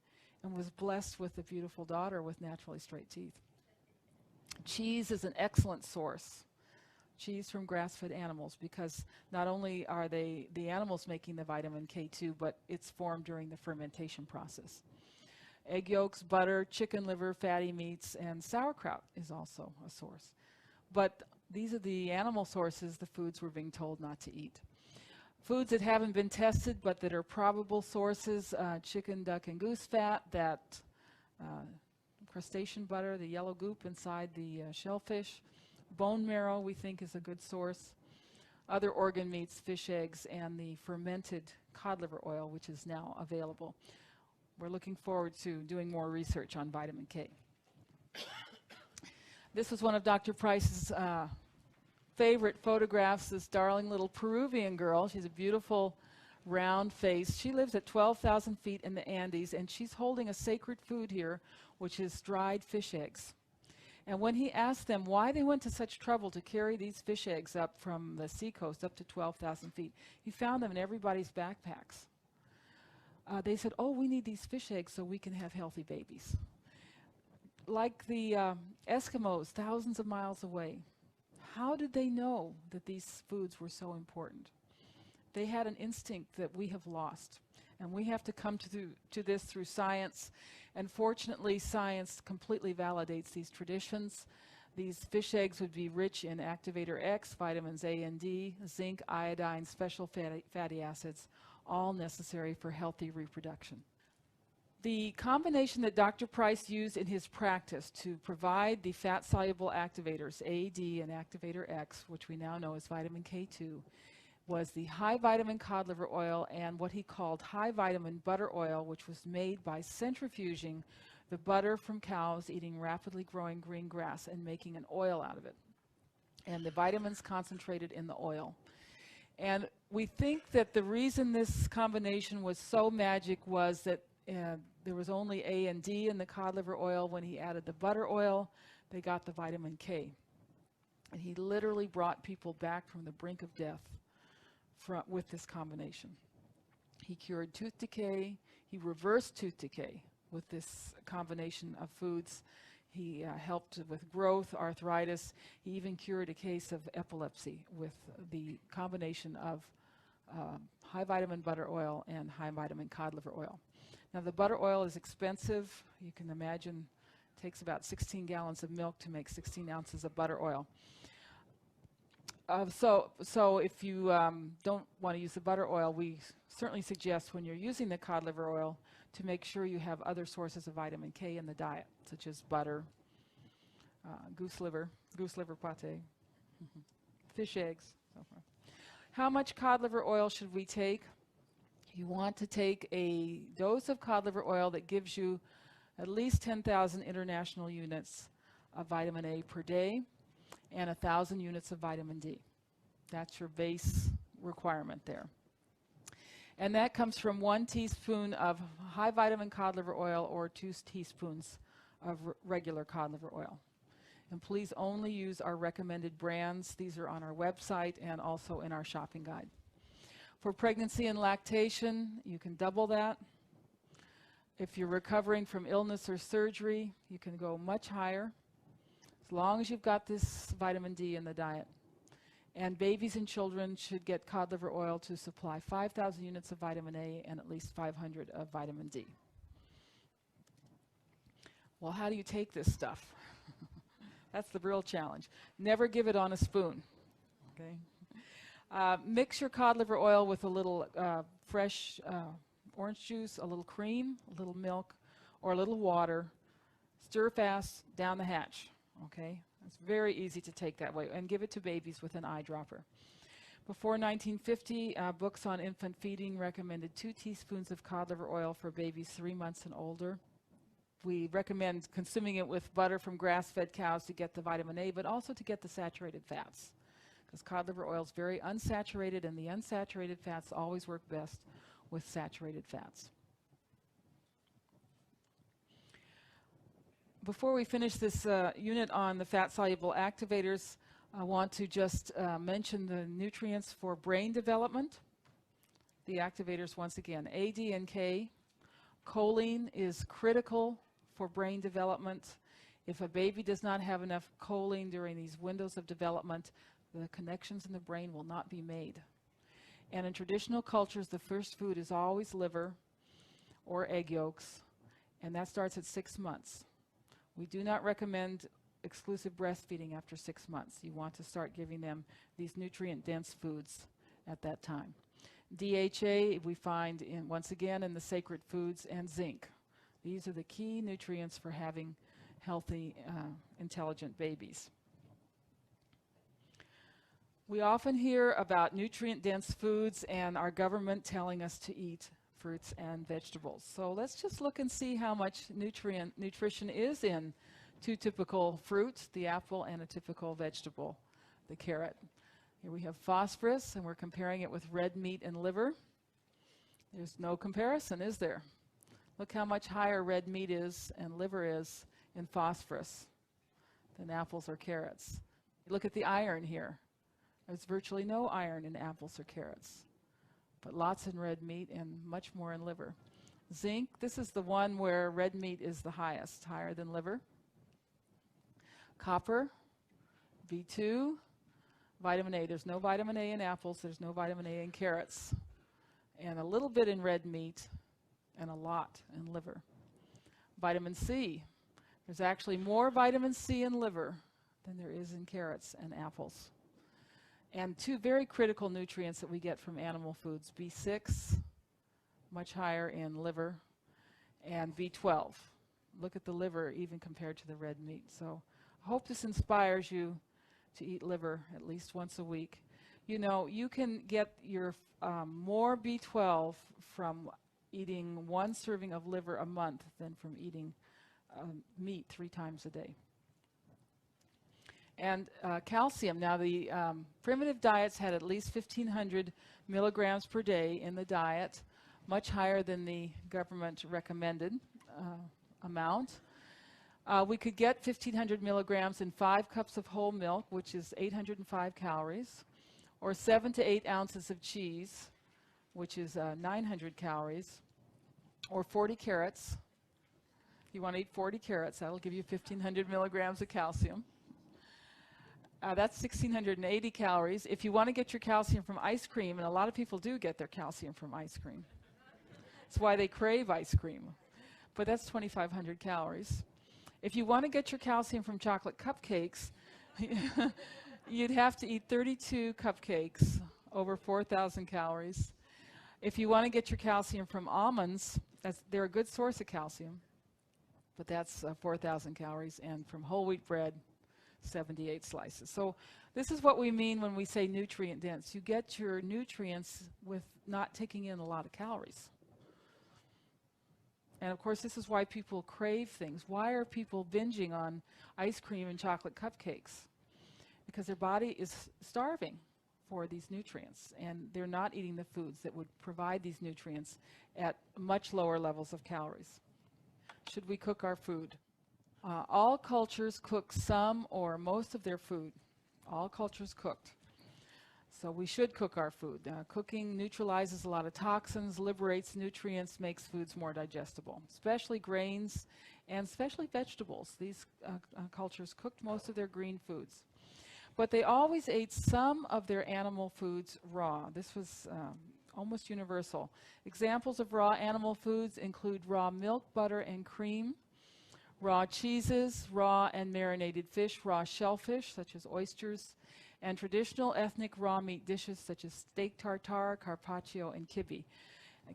and was blessed with a beautiful daughter with naturally straight teeth. Cheese is an excellent source. Cheese from grass-fed animals, because not only are the animals making the vitamin K2, but it's formed during the fermentation process. Egg yolks, butter, chicken liver, fatty meats, and sauerkraut is also a source. But these are the animal sources, the foods we're being told not to eat. Foods that haven't been tested but that are probable sources, chicken, duck, and goose fat, that crustacean butter, the yellow goop inside the shellfish. Bone marrow, we think, is a good source. Other organ meats, fish eggs, and the fermented cod liver oil, which is now available. We're looking forward to doing more research on vitamin K. This was one of Dr. Price's favorite photographs, this darling little Peruvian girl. She's a beautiful round face. She lives at 12,000 feet in the Andes, and she's holding a sacred food here, which is dried fish eggs. And when he asked them why they went to such trouble to carry these fish eggs up from the seacoast up to 12,000 feet, he found them in everybody's backpacks. They said, oh, we need these fish eggs so we can have healthy babies. Like the Eskimos, thousands of miles away, how did they know that these foods were so important? They had an instinct that we have lost, and we have to come to this through science. And fortunately, science completely validates these traditions. These fish eggs would be rich in activator X, vitamins A and D, zinc, iodine, special fatty acids, all necessary for healthy reproduction. The combination that Dr. Price used in his practice to provide the fat-soluble activators, A, D, and activator X, which we now know as vitamin K2, was the high vitamin cod liver oil and what he called high vitamin butter oil, which was made by centrifuging the butter from cows eating rapidly growing green grass and making an oil out of it. And the vitamins concentrated in the oil. And we think that the reason this combination was so magic was that there was only A and D in the cod liver oil. When he added the butter oil, they got the vitamin K. And he literally brought people back from the brink of death with this combination. He cured tooth decay. He reversed tooth decay with this combination of foods. He helped with growth, arthritis. He even cured a case of epilepsy with the combination of high vitamin butter oil and high vitamin cod liver oil. Now, the butter oil is expensive. You can imagine it takes about 16 gallons of milk to make 16 ounces of butter oil. So if you don't want to use the butter oil, we certainly suggest when you're using the cod liver oil to make sure you have other sources of vitamin K in the diet, such as butter, goose liver pate, fish eggs, so forth. How much cod liver oil should we take? You want to take a dose of cod liver oil that gives you at least 10,000 international units of vitamin A per day and 1,000 units of vitamin D. That's your base requirement there. And that comes from 1 teaspoon of high vitamin cod liver oil or 2 teaspoons of regular cod liver oil. And please only use our recommended brands. These are on our website and also in our shopping guide. For pregnancy and lactation, you can double that. If you're recovering from illness or surgery, you can go much higher, as long as you've got this vitamin D in the diet. And babies and children should get cod liver oil to supply 5,000 units of vitamin A and at least 500 of vitamin D. Well, how do you take this stuff? That's the real challenge. Never give it on a spoon. Okay? Mix your cod liver oil with a little fresh orange juice, a little cream, a little milk, or a little water. Stir fast down the hatch. Okay? It's very easy to take that way. And give it to babies with an eyedropper. Before 1950, books on infant feeding recommended 2 teaspoons of cod liver oil for babies 3 months and older. We recommend consuming it with butter from grass-fed cows to get the vitamin A, but also to get the saturated fats. Because cod liver oil is very unsaturated, and the unsaturated fats always work best with saturated fats. Before we finish this unit on the fat-soluble activators, I want to just mention the nutrients for brain development. The activators, once again, A, D, and K. Choline is critical for brain development. If a baby does not have enough choline during these windows of development, the connections in the brain will not be made. And in traditional cultures, the first food is always liver or egg yolks, and that starts at 6 months. We do not recommend exclusive breastfeeding after 6 months. You want to start giving them these nutrient-dense foods at that time. DHA we find once again in the sacred foods, and zinc. These are the key nutrients for having healthy, intelligent babies. We often hear about nutrient-dense foods and our government telling us to eat fruits and vegetables. So let's just look and see how much nutrition is in 2 typical fruits, the apple, and a typical vegetable, the carrot. Here we have phosphorus, and we're comparing it with red meat and liver. There's no comparison, is there? Look how much higher red meat is and liver is in phosphorus than apples or carrots. Look at the iron here. There's virtually no iron in apples or carrots, but lots in red meat and much more in liver. Zinc, this is the one where red meat is the highest, higher than liver. Copper, B2, vitamin A. There's no vitamin A in apples, there's no vitamin A in carrots, and a little bit in red meat and a lot in liver. Vitamin C, there's actually more vitamin C in liver than there is in carrots and apples. And 2 very critical nutrients that we get from animal foods, B6, much higher in liver, and B12. Look at the liver even compared to the red meat. So I hope this inspires you to eat liver at least once a week. You know, you can get your more B12 from eating 1 serving of liver a month than from eating meat 3 times a day. And calcium. Now, the primitive diets had at least 1,500 milligrams per day in the diet, much higher than the government recommended amount. We could get 1,500 milligrams in 5 cups of whole milk, which is 805 calories, or 7 to 8 ounces of cheese, which is 900 calories, or 40 carrots. If you want to eat 40 carrots, that'll give you 1,500 milligrams of calcium. That's 1,680 calories. If you want to get your calcium from ice cream, and a lot of people do get their calcium from ice cream. That's why they crave ice cream. But that's 2,500 calories. If you want to get your calcium from chocolate cupcakes, you'd have to eat 32 cupcakes, over 4,000 calories. If you want to get your calcium from almonds, they're a good source of calcium, but that's 4,000 calories, and from whole wheat bread, 78 slices. So this is what we mean when we say nutrient dense. You get your nutrients with not taking in a lot of calories. And of course, this is why people crave things. Why are people binging on ice cream and chocolate cupcakes? Because their body is starving for these nutrients, and they're not eating the foods that would provide these nutrients at much lower levels of calories. Should we cook our food? All cultures cook some or most of their food. All cultures cooked. So we should cook our food. Cooking neutralizes a lot of toxins, liberates nutrients, makes foods more digestible, especially grains and especially vegetables. These cultures cooked most of their green foods. But they always ate some of their animal foods raw. This was almost universal. Examples of raw animal foods include raw milk, butter, and cream, raw cheeses, raw and marinated fish, raw shellfish, such as oysters, and traditional ethnic raw meat dishes such as steak tartare, carpaccio, and kibbe.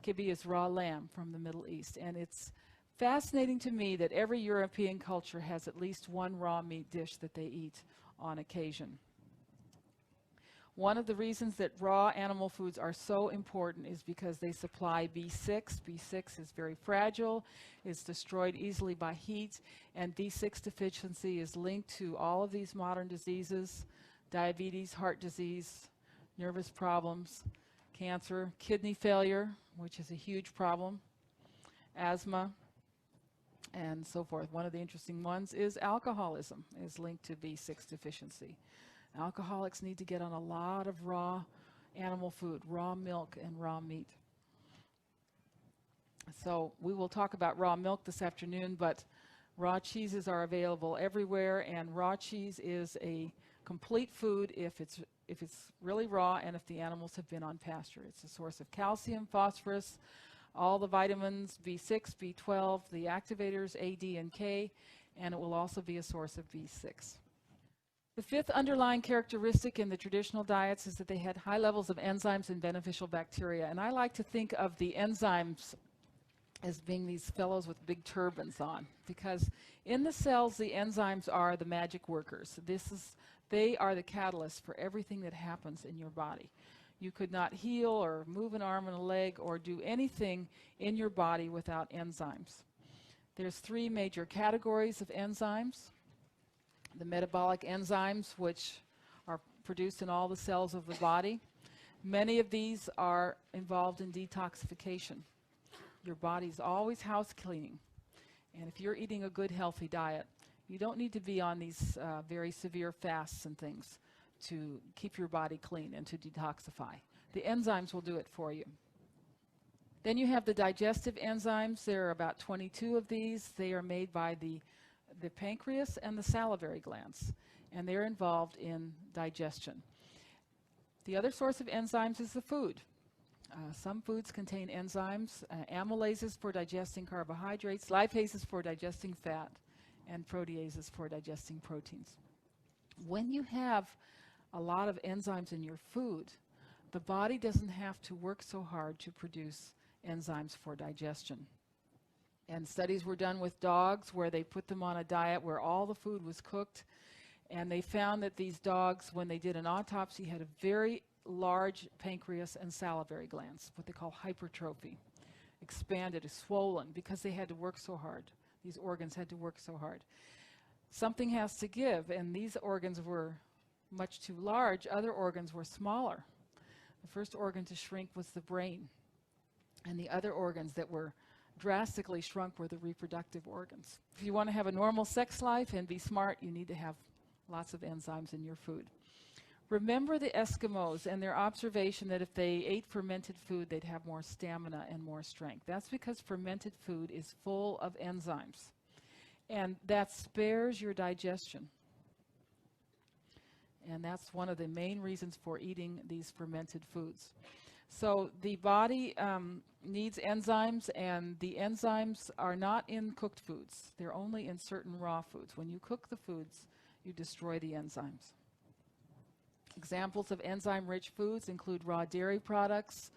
Kibbe is raw lamb from the Middle East. And it's fascinating to me that every European culture has at least one raw meat dish that they eat on occasion. One of the reasons that raw animal foods are so important is because they supply B6. B6 is very fragile, it's destroyed easily by heat, and B6 deficiency is linked to all of these modern diseases: diabetes, heart disease, nervous problems, cancer, kidney failure, which is a huge problem, asthma, and so forth. One of the interesting ones is alcoholism is linked to B6 deficiency. Alcoholics need to get on a lot of raw animal food, raw milk and raw meat. So we will talk about raw milk this afternoon, but raw cheeses are available everywhere, and raw cheese is a complete food if it's really raw and if the animals have been on pasture. It's a source of calcium, phosphorus, all the vitamins, B6, B12, the activators, A, D, and K, and it will also be a source of B6. The fifth underlying characteristic in the traditional diets is that they had high levels of enzymes and beneficial bacteria. And I like to think of the enzymes as being these fellows with big turbans on, because in the cells, the enzymes are the magic workers. They are the catalyst for everything that happens in your body. You could not heal or move an arm and a leg or do anything in your body without enzymes. There's 3 major categories of enzymes. The metabolic enzymes, which are produced in all the cells of the body. Many of these are involved in detoxification. Your body's always house cleaning. And if you're eating a good, healthy diet, you don't need to be on these very severe fasts and things to keep your body clean and to detoxify. The enzymes will do it for you. Then you have the digestive enzymes. There are about 22 of these. They are made by the pancreas and the salivary glands, and they're involved in digestion. The other source of enzymes is the food. Some foods contain enzymes, amylases for digesting carbohydrates, lipases for digesting fat, and proteases for digesting proteins. When you have a lot of enzymes in your food, the body doesn't have to work so hard to produce enzymes for digestion. And studies were done with dogs where they put them on a diet where all the food was cooked. And they found that these dogs, when they did an autopsy, had a very large pancreas and salivary glands, what they call hypertrophy, expanded, swollen, because they had to work so hard. These organs had to work so hard. Something has to give, and these organs were much too large. Other organs were smaller. The first organ to shrink was the brain, and the other organs that were drastically shrunk were the reproductive organs. If you want to have a normal sex life and be smart, you need to have lots of enzymes in your food. Remember the Eskimos and their observation that if they ate fermented food, they'd have more stamina and more strength. That's because fermented food is full of enzymes, and that spares your digestion. And that's one of the main reasons for eating these fermented foods. So the body needs enzymes, and the enzymes are not in cooked foods. They're only in certain raw foods. When you cook the foods, you destroy the enzymes. Examples of enzyme-rich foods include raw dairy products.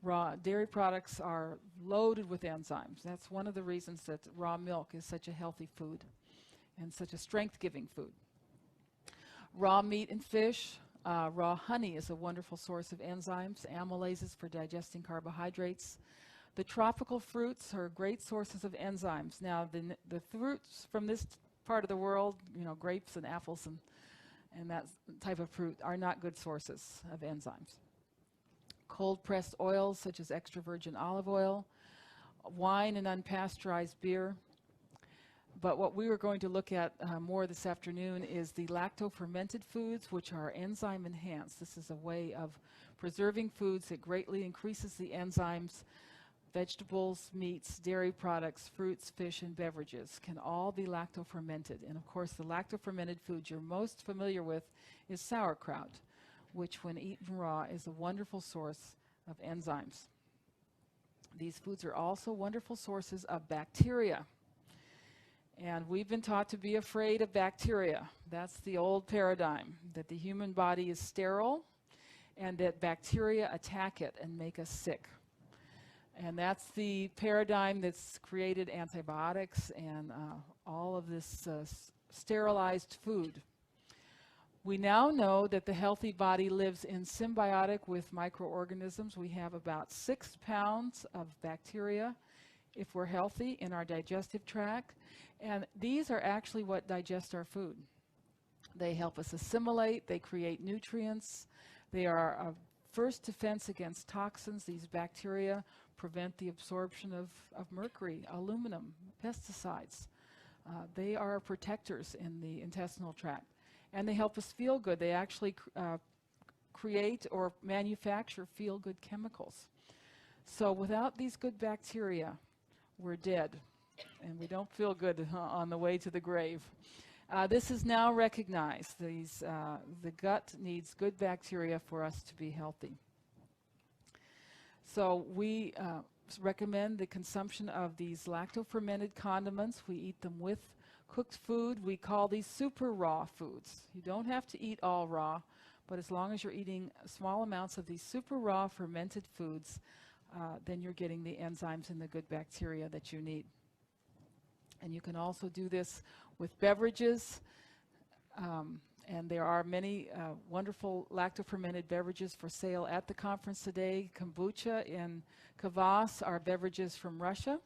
Raw dairy products are loaded with enzymes. That's one of the reasons that raw milk is such a healthy food and such a strength-giving food. Raw meat and fish. Raw honey is a wonderful source of enzymes, amylases for digesting carbohydrates. The tropical fruits are great sources of enzymes. Now, the fruits from this part of the world, grapes and apples and that type of fruit, are not good sources of enzymes. Cold-pressed oils, such as extra virgin olive oil, wine and unpasteurized beer. But what we were going to look at more this afternoon is the lacto-fermented foods, which are enzyme enhanced. This is a way of preserving foods that greatly increases the enzymes. Vegetables, meats, dairy products, fruits, fish, and beverages can all be lacto-fermented. And of course, the lacto-fermented food you're most familiar with is sauerkraut, which when eaten raw is a wonderful source of enzymes. These foods are also wonderful sources of bacteria. And we've been taught to be afraid of bacteria. That's the old paradigm, that the human body is sterile and that bacteria attack it and make us sick. And that's the paradigm that's created antibiotics and all of this sterilized food. We now know that the healthy body lives in symbiotic with microorganisms. We have about 6 pounds of bacteria if we're healthy in our digestive tract. And these are actually what digest our food. They help us assimilate, they create nutrients, they are a first defense against toxins. These bacteria prevent the absorption of mercury, aluminum, pesticides. They are protectors in the intestinal tract. And they help us feel good. They actually create or manufacture feel-good chemicals. So without these good bacteria, we're dead. And we don't feel good on the way to the grave. This is now recognized. The gut needs good bacteria for us to be healthy. So we recommend the consumption of these lacto-fermented condiments. We eat them with cooked food. We call these super raw foods. You don't have to eat all raw, but as long as you're eating small amounts of these super raw fermented foods, then you're getting the enzymes and the good bacteria that you need. And you can also do this with beverages. And there are many wonderful lacto-fermented beverages for sale at the conference today. Kombucha and kvass are beverages from Russia.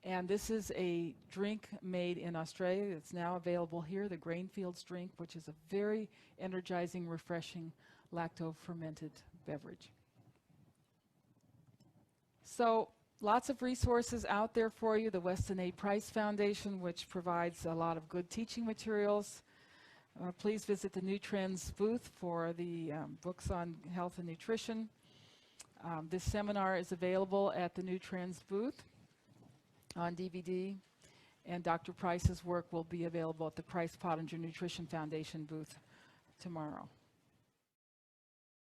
And this is a drink made in Australia. It's now available here, the Grainfields drink, which is a very energizing, refreshing lacto-fermented beverage. So lots of resources out there for you. The Weston A. Price Foundation, which provides a lot of good teaching materials. Please visit the New Trends booth for the books on health and nutrition. This seminar is available at the New Trends booth on DVD, and Dr. Price's work will be available at the Price Pottinger Nutrition Foundation booth tomorrow.